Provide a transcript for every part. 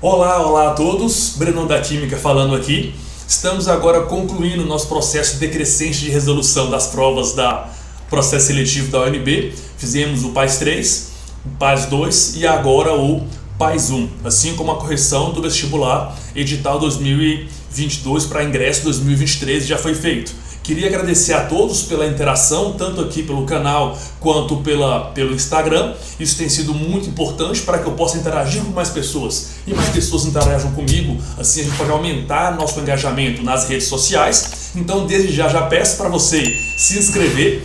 Olá a todos, Brenão da Química falando aqui. Estamos agora concluindo o nosso processo decrescente de resolução das provas da processo seletivo da UNB. Fizemos o PAS 3, o PAS 2 e agora o PAS 1, assim como a correção do vestibular edital 2022 para ingresso 2023 já foi feito. Queria agradecer a todos pela interação, tanto aqui pelo canal quanto pelo Instagram. Isso tem sido muito importante para que eu possa interagir com mais pessoas e mais pessoas interajam comigo. Assim a gente pode aumentar nosso engajamento nas redes sociais. Então, desde já peço para você se inscrever,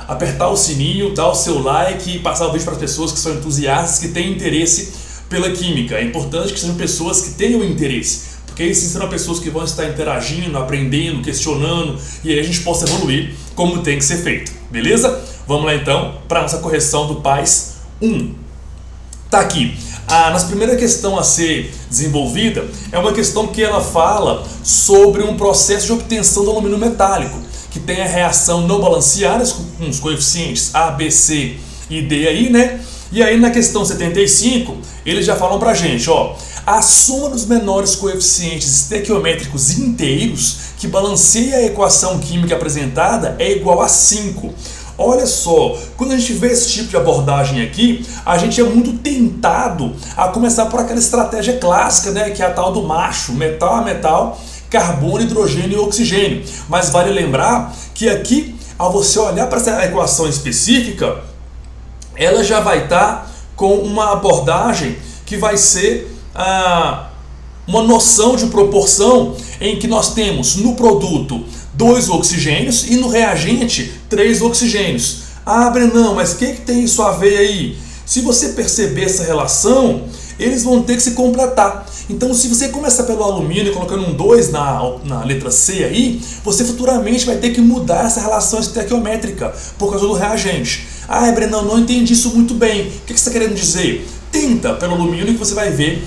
apertar o sininho, dar o seu like e passar o vídeo para as pessoas que são entusiastas, que têm interesse pela química. É importante que sejam pessoas que tenham interesse, porque aí sim serão pessoas que vão estar interagindo, aprendendo, questionando, e aí a gente possa evoluir como tem que ser feito, beleza? Vamos lá então para a nossa correção do PAS 1. Tá aqui. Nossa primeira questão a ser desenvolvida é uma questão que ela fala sobre um processo de obtenção do alumínio metálico, que tem a reação não balanceada com os coeficientes A, B, C e D aí, né? E aí na questão 75, eles já falam pra gente, ó, a soma dos menores coeficientes estequiométricos inteiros que balanceia a equação química apresentada é igual a 5. Olha só, quando a gente vê esse tipo de abordagem aqui, a gente é muito tentado a começar por aquela estratégia clássica, né, que é a tal do macho, metal a metal, carbono, hidrogênio e oxigênio. Mas vale lembrar que aqui, ao você olhar para essa equação específica, ela já vai estar com uma abordagem que vai ser uma noção de proporção em que nós temos no produto 2 oxigênios e no reagente 3 oxigênios. Brenão, mas o que tem isso a ver aí? Se você perceber essa relação, eles vão ter que se completar. Então, se você começar pelo alumínio colocando um 2 na letra C aí, você futuramente vai ter que mudar essa relação estequiométrica por causa do reagente. Brenão, não entendi isso muito bem. O que você está querendo dizer? Tenta pelo alumínio que você vai ver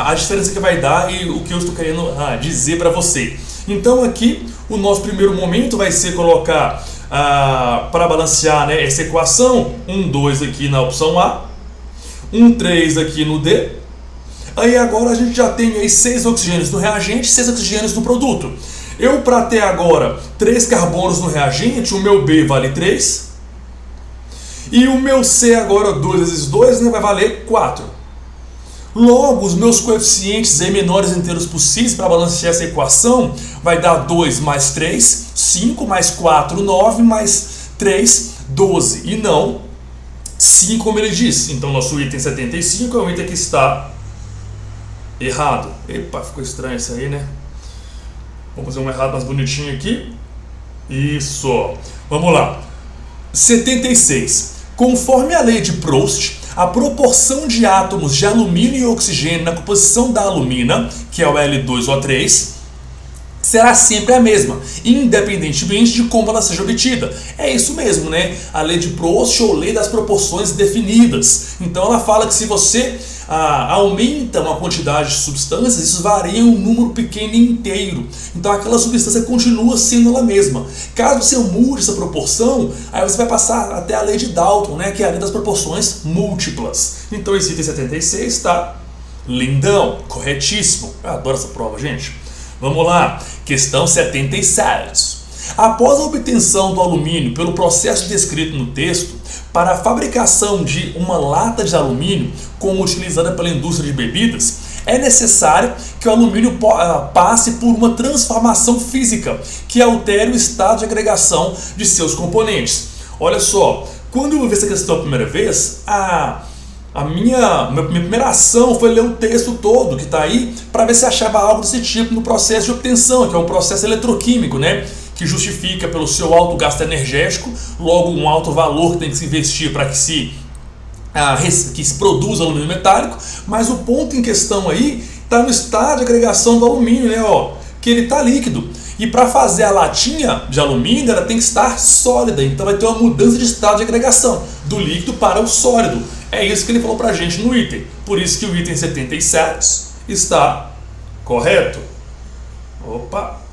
a diferença que vai dar e o que eu estou querendo dizer para você. Então aqui o nosso primeiro momento vai ser colocar para balancear, né, essa equação, 2 aqui na opção A, 3 aqui no D. Aí agora a gente já tem aí 6 oxigênios no reagente, 6 oxigênios no produto. Eu, para ter agora 3 carbonos no reagente, o meu B vale 3. E o meu C agora, 2 vezes 2, né, vai valer 4. Logo, os meus coeficientes em menores inteiros possíveis para balancear essa equação vai dar 2 mais 3, 5 mais 4, 9 mais 3, 12. E não 5 como ele disse. Então, nosso item 75 é um item que está errado. Epa, ficou estranho isso aí, né? Vamos fazer um errado mais bonitinho aqui. Isso. Vamos lá. 76. Conforme a lei de Proust, a proporção de átomos de alumínio e oxigênio na composição da alumina, que é o L2O3, será sempre a mesma, independentemente de como ela seja obtida. É isso mesmo, né? A lei de Proust ou lei das proporções definidas. Então ela fala que se você aumenta uma quantidade de substâncias, isso varia um número pequeno inteiro. Então aquela substância continua sendo ela mesma. Caso você mude essa proporção, aí você vai passar até a lei de Dalton, né, que é a lei das proporções múltiplas. Então esse item 76 está lindão, corretíssimo. Eu adoro essa prova, gente. Vamos lá, questão 77. Após a obtenção do alumínio pelo processo descrito no texto, para a fabricação de uma lata de alumínio, como utilizada pela indústria de bebidas, é necessário que o alumínio passe por uma transformação física que altere o estado de agregação de seus componentes. Olha só, quando eu vi essa questão a primeira vez, a minha primeira ação foi ler o texto todo que está aí para ver se achava algo desse tipo no processo de obtenção, que é um processo eletroquímico, né? Que justifica pelo seu alto gasto energético, logo um alto valor que tem que se investir para que se produza alumínio metálico, mas o ponto em questão aí está no estado de agregação do alumínio, né? Que ele está líquido. E para fazer a latinha de alumínio, ela tem que estar sólida, então vai ter uma mudança de estado de agregação, do líquido para o sólido. É isso que ele falou para a gente no item. Por isso que o item 77 está correto. Opa!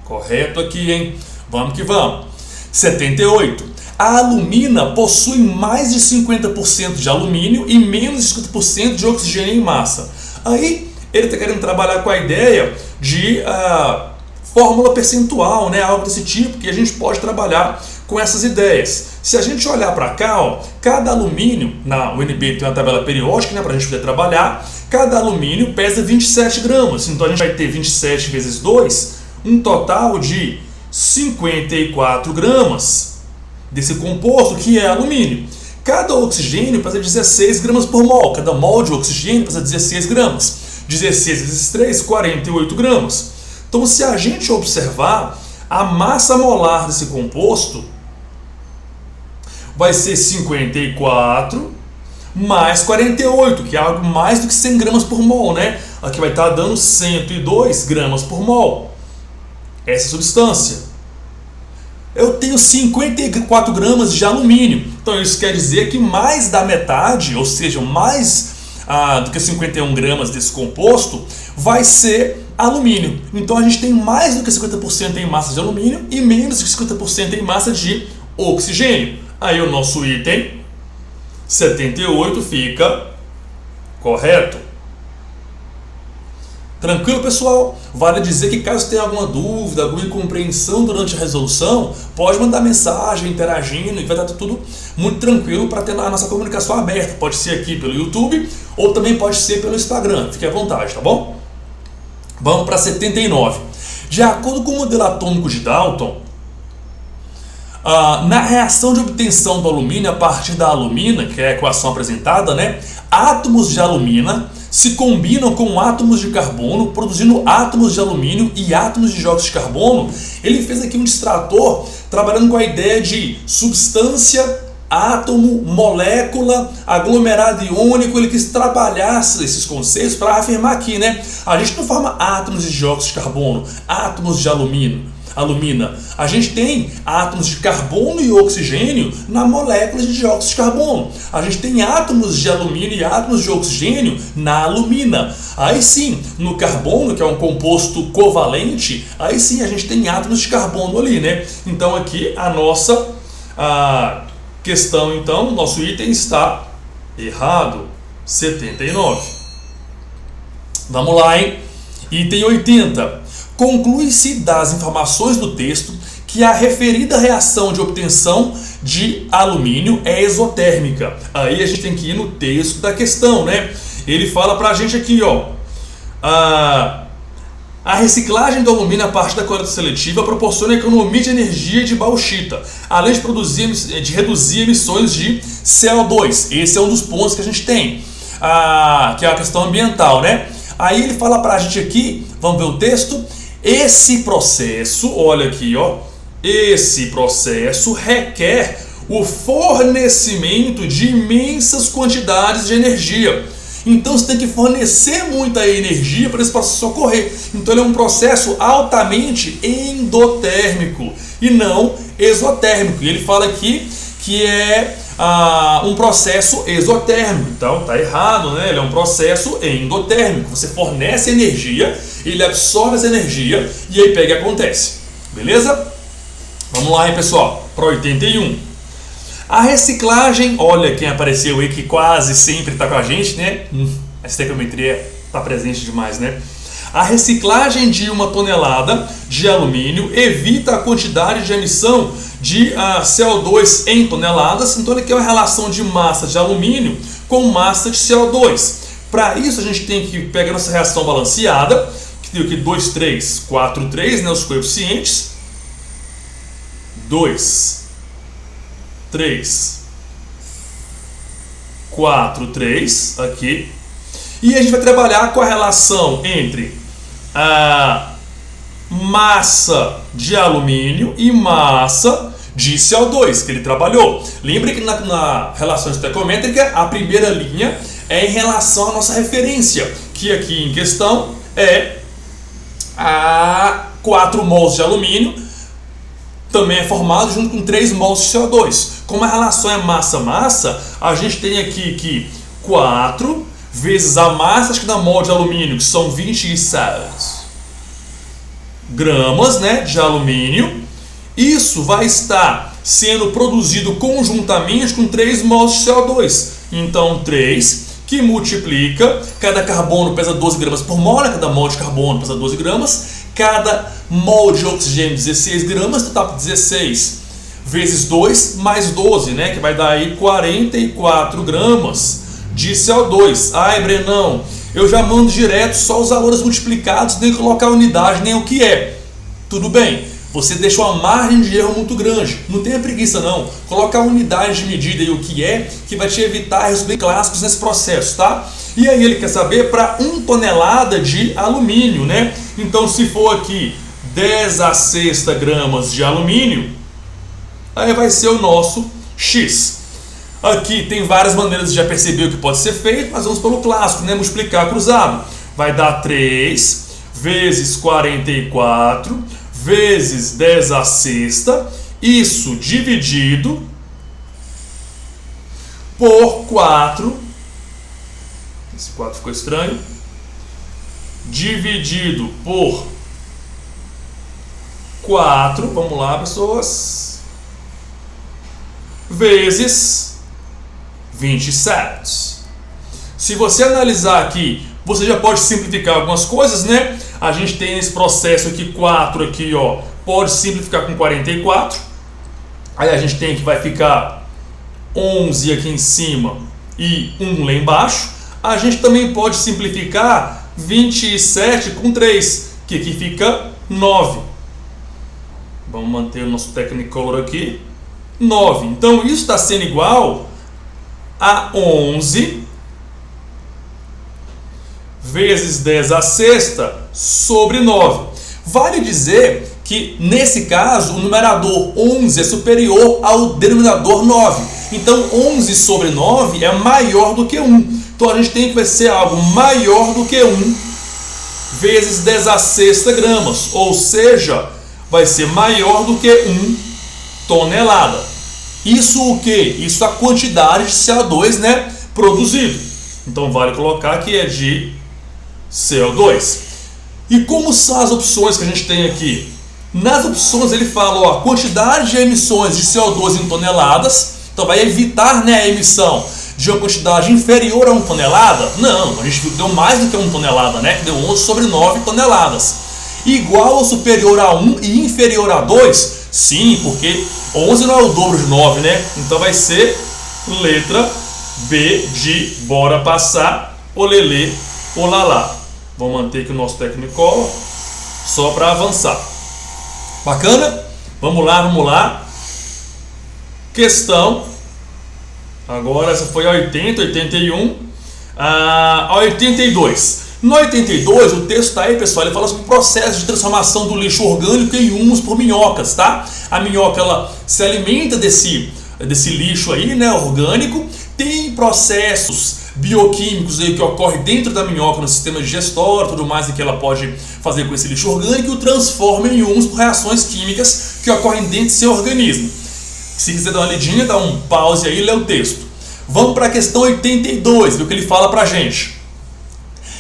Correto aqui, hein? Vamos que vamos. 78. A alumina possui mais de 50% de alumínio e menos de 50% de oxigênio em massa. Aí ele está querendo trabalhar com a ideia de fórmula percentual, né? Algo desse tipo, que a gente pode trabalhar com essas ideias. Se a gente olhar para cá, ó, cada alumínio, na UNB tem uma tabela periódica, né, para a gente poder trabalhar, cada alumínio pesa 27 gramas, então a gente vai ter 27 vezes 2, um total de 54 gramas desse composto que é alumínio. Cada oxigênio pesa 16 gramas por mol, cada mol de oxigênio pesa 16 gramas. 16 vezes 3, 48 gramas. Então, se a gente observar, a massa molar desse composto vai ser 54 mais 48, que é algo mais do que 100 gramas por mol, né? Aqui vai estar dando 102 gramas por mol. Essa substância. Eu tenho 54 gramas de alumínio. Então, isso quer dizer que mais da metade, ou seja, mais do que 51 gramas desse composto, vai ser alumínio. Então, a gente tem mais do que 50% em massa de alumínio e menos do que 50% em massa de oxigênio. Aí o nosso item 78 fica correto. Tranquilo, pessoal? Vale dizer que caso tenha alguma dúvida, alguma incompreensão durante a resolução, pode mandar mensagem, interagindo, e vai dar tudo muito tranquilo para ter a nossa comunicação aberta. Pode ser aqui pelo YouTube ou também pode ser pelo Instagram. Fique à vontade, tá bom? Vamos para 79. De acordo com o modelo atômico de Dalton, na reação de obtenção do alumínio a partir da alumina, que é a equação apresentada, né, átomos de alumina se combinam com átomos de carbono, produzindo átomos de alumínio e átomos de dióxido de carbono. Ele fez aqui um distrator trabalhando com a ideia de substância, átomo, molécula, aglomerado iônico. Ele quis trabalhar esses conceitos para afirmar aqui, né? A gente não forma átomos de dióxido de carbono, átomos de alumina. A gente tem átomos de carbono e oxigênio na molécula de dióxido de carbono. A gente tem átomos de alumínio e átomos de oxigênio na alumina. Aí sim, no carbono, que é um composto covalente, aí sim a gente tem átomos de carbono ali, né? Então aqui a nossa questão, então, nosso item está errado. 79. Vamos lá, hein? Item 80. Conclui-se das informações do texto que a referida reação de obtenção de alumínio é exotérmica. Aí a gente tem que ir no texto da questão, né? Ele fala pra gente aqui, ó, a reciclagem do alumínio a partir da coleta seletiva proporciona economia de energia e de bauxita, além de reduzir emissões de CO2. Esse é um dos pontos que a gente tem, que é a questão ambiental, né? Aí ele fala pra gente aqui, vamos ver o texto. Esse processo, olha aqui, ó, esse processo requer o fornecimento de imensas quantidades de energia. Então você tem que fornecer muita energia para esse processo ocorrer. Então ele é um processo altamente endotérmico e não exotérmico. E ele fala aqui que é um processo exotérmico. Então tá errado, né? Ele é um processo endotérmico. Você fornece energia, ele absorve essa energia e aí pega e acontece. Beleza? Vamos lá, hein, pessoal, para 81. A reciclagem, olha quem apareceu aí que quase sempre está com a gente, né? A estequiometria está presente demais, né? A reciclagem de 1 tonelada de alumínio evita a quantidade de emissão de CO2 em toneladas. Então, aqui é uma relação de massa de alumínio com massa de CO2. Para isso, a gente tem que pegar nossa reação balanceada, que tem aqui 2, 3, 4, 3, né, os coeficientes. 2, 3, 4, 3, aqui. E a gente vai trabalhar com a relação entre a massa de alumínio e massa de CO2 que ele trabalhou. Lembre que na relação estequiométrica a primeira linha é em relação à nossa referência, que aqui em questão é 4 mols de alumínio, também é formado junto com 3 mols de CO2. Como a relação é massa-massa, a gente tem aqui que 4 vezes a massa de cada mol de alumínio, que são 26 gramas, né, de alumínio. Isso vai estar sendo produzido conjuntamente com 3 mols de CO2. Então 3 que multiplica, cada carbono pesa 12 gramas por mol, né? Cada mol de carbono pesa 12 gramas, cada mol de oxigênio 16 gramas, total 16 vezes 2 mais 12, né? Que vai dar aí 44 gramas de CO2. Ai, Brenão, eu já mando direto só os valores multiplicados, nem colocar a unidade, nem o que é. Tudo bem, você deixa uma margem de erro muito grande. Não tenha preguiça não. Coloca a unidade de medida e o que é, que vai te evitar erros bem clássicos nesse processo, tá? E aí ele quer saber para 1 tonelada de alumínio, né? Então se for aqui 10 a sexta gramas de alumínio, aí vai ser o nosso X. Aqui tem várias maneiras de já perceber o que pode ser feito, mas vamos pelo clássico, né? Multiplicar cruzado. Vai dar 3 vezes 44 vezes 10 a sexta, isso dividido por 4, esse 4 ficou estranho, dividido por 4, vamos lá pessoas, vezes 27. Se você analisar aqui, você já pode simplificar algumas coisas, né? A gente tem esse processo aqui, 4 aqui, ó, pode simplificar com 44. Aí a gente tem que vai ficar 11 aqui em cima e 1 lá embaixo. A gente também pode simplificar 27 com 3, que aqui fica 9. Vamos manter o nosso Technicolor aqui. 9. Então isso está sendo igual a 11 vezes 10 a sexta sobre 9. Vale dizer que, nesse caso, o numerador 11 é superior ao denominador 9. Então, 11 sobre 9 é maior do que 1. Então, a gente tem que ser algo maior do que 1 vezes 10 a sexta gramas. Ou seja, vai ser maior do que 1 tonelada. Isso o quê? Isso a quantidade de CO2, né, produzido. Então, vale colocar que é de CO2. E como são as opções que a gente tem aqui? Nas opções ele fala, ó, a quantidade de emissões de CO2 em toneladas. Então vai evitar, né, a emissão de uma quantidade inferior a 1 tonelada? Não, a gente deu mais do que 1 tonelada, né? Que deu 11 sobre 9 toneladas. Igual ou superior a 1 e inferior a 2? Sim, porque 11 não é o dobro de 9, né? Então vai ser letra B de bora passar, olelê, olalá. Vamos manter aqui o nosso Technicolor só para avançar. Bacana? Vamos lá, vamos lá. Questão. Agora essa foi a 80, 81. A 82. No 82, o texto está aí, pessoal. Ele fala sobre o processo de transformação do lixo orgânico em humus por minhocas, tá? A minhoca, ela se alimenta desse lixo aí, né, orgânico. Tem processos bioquímicos aí que ocorrem dentro da minhoca, no sistema digestório, tudo mais, e que ela pode fazer com esse lixo orgânico e o transforma em humus por reações químicas que ocorrem dentro do seu organismo. Se quiser dar uma lidinha, dá um pause aí e lê o texto. Vamos para a questão 82, ver o que ele fala para a gente.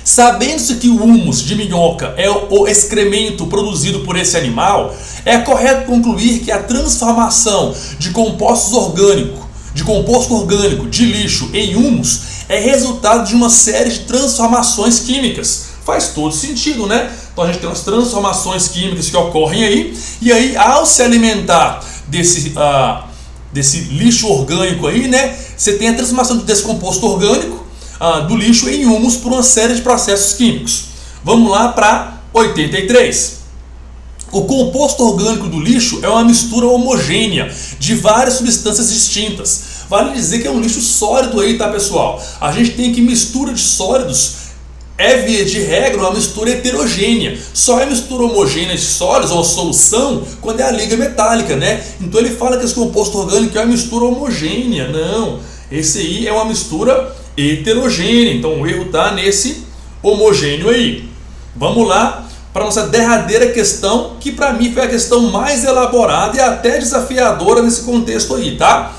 Sabendo-se que o humus de minhoca é o excremento produzido por esse animal, é correto concluir que a transformação de composto orgânico de lixo em humus é resultado de uma série de transformações químicas. Faz todo sentido, né? Então a gente tem umas transformações químicas que ocorrem aí, e aí ao se alimentar desse lixo orgânico aí, né, você tem a transformação desse composto orgânico do lixo em humus por uma série de processos químicos. Vamos lá para 83. O composto orgânico do lixo é uma mistura homogênea de várias substâncias distintas. Vale dizer que é um lixo sólido aí, tá, pessoal? A gente tem que mistura de sólidos é, via de regra, uma mistura heterogênea. Só é mistura homogênea de sólidos, ou solução, quando é a liga metálica, né? Então ele fala que esse composto orgânico é uma mistura homogênea. Não, esse aí é uma mistura heterogênea. Então o erro está nesse homogêneo aí. Vamos lá para a nossa derradeira questão, que para mim foi a questão mais elaborada e até desafiadora nesse contexto aí, tá?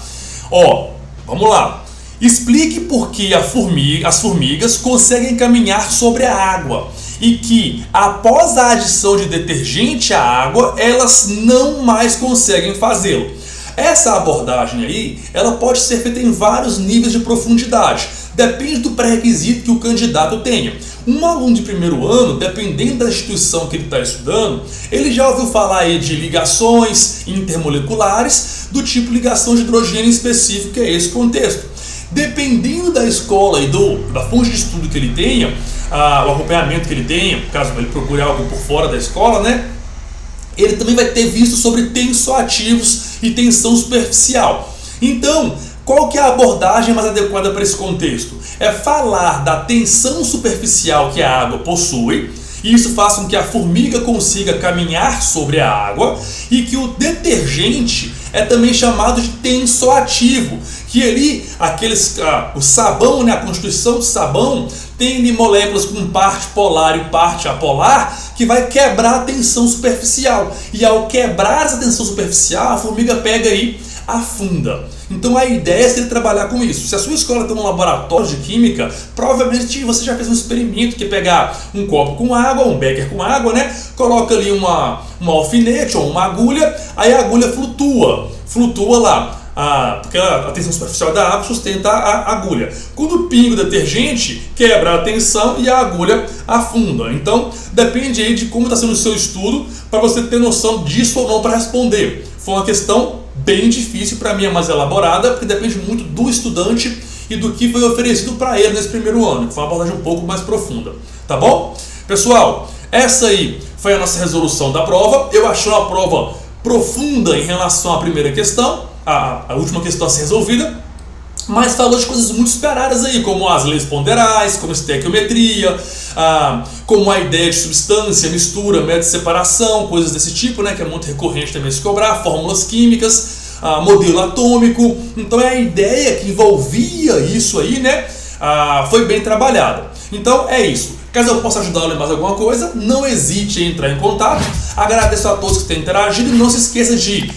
Ó, vamos lá. Explique por que as formigas conseguem caminhar sobre a água e que, após a adição de detergente à água, elas não mais conseguem fazê-lo. Essa abordagem aí, ela pode ser feita em vários níveis de profundidade. Depende do pré-requisito que o candidato tenha. Um aluno de primeiro ano, dependendo da instituição que ele está estudando, ele já ouviu falar aí de ligações intermoleculares, do tipo ligação de hidrogênio específico, que é esse contexto. Dependendo da escola e da fonte de estudo que ele tenha, o acompanhamento que ele tenha, caso ele procure algo por fora da escola, né? Ele também vai ter visto sobre tensoativos e tensão superficial. Então, qual que é a abordagem mais adequada para esse contexto? É falar da tensão superficial que a água possui, e isso faz com que a formiga consiga caminhar sobre a água, e que o detergente é também chamado de tensoativo, que ali o sabão, né, a constituição do sabão tem ali moléculas com parte polar e parte apolar, que vai quebrar a tensão superficial, e ao quebrar essa tensão superficial, a formiga pega aí, afunda. Então a ideia seria trabalhar com isso. Se a sua escola tem um laboratório de química, provavelmente você já fez um experimento, que é pegar um copo com água, um becker com água, né? Coloca ali um alfinete ou uma agulha, aí a agulha flutua lá. Porque a tensão superficial da água sustenta a agulha. Quando pinga o detergente, quebra a tensão e a agulha afunda. Então depende aí de como está sendo o seu estudo, para você ter noção disso ou não para responder. Foi uma questão bem difícil, para mim é mais elaborada, porque depende muito do estudante e do que foi oferecido para ele nesse primeiro ano, que foi uma abordagem um pouco mais profunda, tá bom? Pessoal, essa aí foi a nossa resolução da prova. Eu achei uma prova profunda em relação à primeira questão, a última questão a ser resolvida, mas falou de coisas muito esperadas aí, como as leis ponderais, como estequiometria, como a ideia de substância, mistura, método de separação, coisas desse tipo, né, que é muito recorrente também se cobrar, fórmulas químicas, modelo atômico. Então é a ideia que envolvia isso aí, né, foi bem trabalhada. Então é isso. Caso eu possa ajudá-lo em mais alguma coisa, não hesite em entrar em contato. Agradeço a todos que têm interagido e não se esqueça de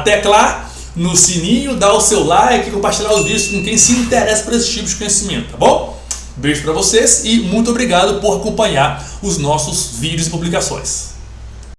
teclar no sininho, dar o seu like e compartilhar os vídeos com quem se interessa por esse tipo de conhecimento, tá bom? Beijo para vocês e muito obrigado por acompanhar os nossos vídeos e publicações.